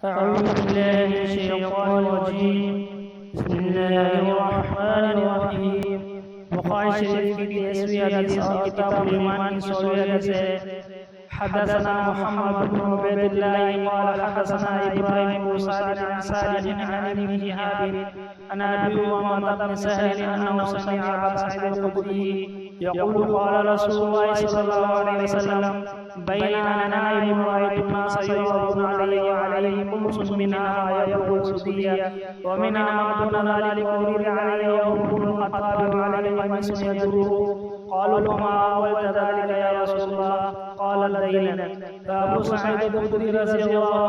أعوذ بالله من الشيطان الرجيم. بسم الله الرحمن الرحیم. بخاری شریف کی 23ویں حدیث اور کتاب الایمان کی 16ویں حدیث ہے. حدثنا محمد بن عبید اللہ قال حدثنا ابراہیم بن سعد عن صالح عن ابن شهاب عن ابي امامة بن سهل انه سمع ابا سعيد الخدري يقول قال رسول الله صلى الله عليه وسلم بين انا نائم رايت الناس يعرضون علي وعليهم خمس منها يبلغ السدية ومنها ما دون ذلك أريد علي عمر بن الخطاب وعلي قميص يجره. قالوا وما أولت ذلك يا رسول الله؟ قال الدين. فأبو سعيد الخدري رضي الله